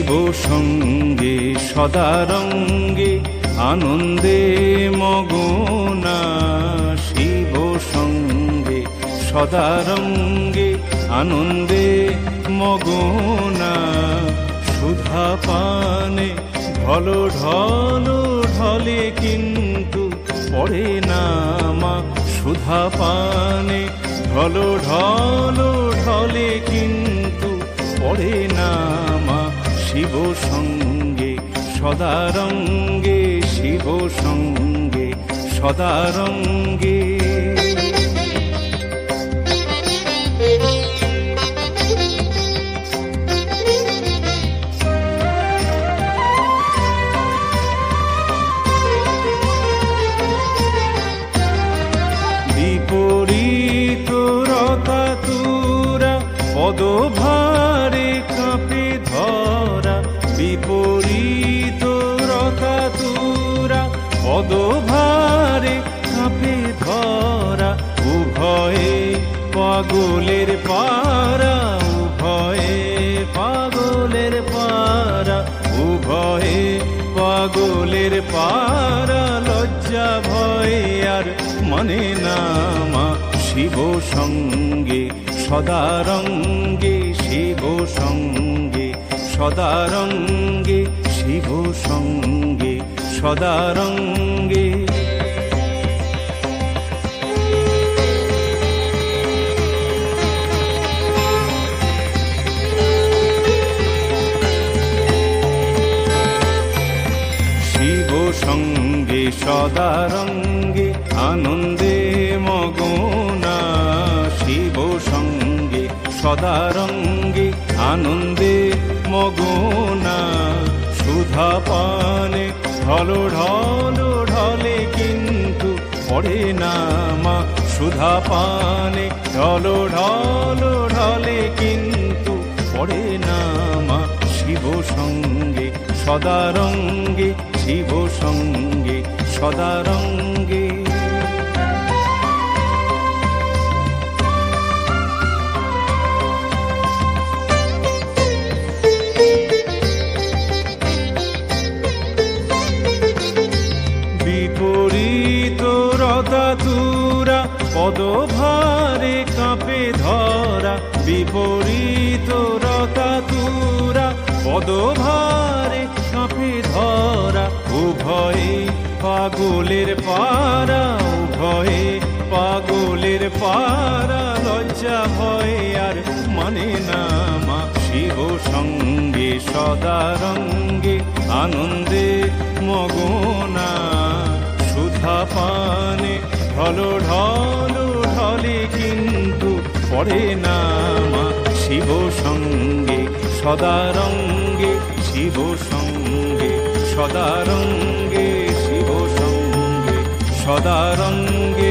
শিব সঙ্গে সদারঙ্গে আনন্দে মগনা, শিব সঙ্গে সদারঙ্গে আনন্দে মগনা, সুধা পানে ঢল ঢল ঢলে কিন্তু পড়ে না মা, সুধা পানে ঢল ঢল ঢলে কিন্তু পড়ে না মা, শিব সঙ্গে সদারঙ্গে, শিব সঙ্গে সদারঙ্গে। বিপরীত রতাতুরা পদভারে কাঁপে ধরা, বিপরীত রতাতুরা পদভারে কাঁপে ধরা, উভয়ে পাগলের পারা, উভয়ে পাগলের পারা, উভয়ে পাগলের পারা, লজ্জা ভয় আর মানে না মা, শিব সঙ্গে সদারঙ্গে, শিব সঙ্গে সদারঙ্গে, শিব সঙ্গে সদারঙ্গে। শিব সঙ্গে সদারঙ্গে আনন্দে মগনা, শিব সঙ্গে সদারঙ্গে আনন্দে মগনা, সুধা পানে ঢল ঢল ঢলে কিন্তু পড়ে না মা, সুধা পানে ঢল ঢল ঢলে কিন্তু পড়ে না মা, শিব সঙ্গে সদারঙ্গে, শিব সঙ্গে সদারঙ্গে। বিপরীত রতাতুরা পদভারে কাঁপে ধরা, বিপরীত রতাতুরা পদভারে কাঁপে ধরা, উভয়ে পাগলের পারা, উভয়ে পাগলের পারা, লজ্জা ভয় আর মানে না মা, শিব সঙ্গে সদারঙ্গে আনন্দে মগনা, সুধা পানে ঢল ঢল ঢলে কিন্তু পড়ে না মা, শিব সঙ্গে সদারঙ্গে, শিব সঙ্গে সদারঙ্গে, শিব সঙ্গে সদারঙ্গে।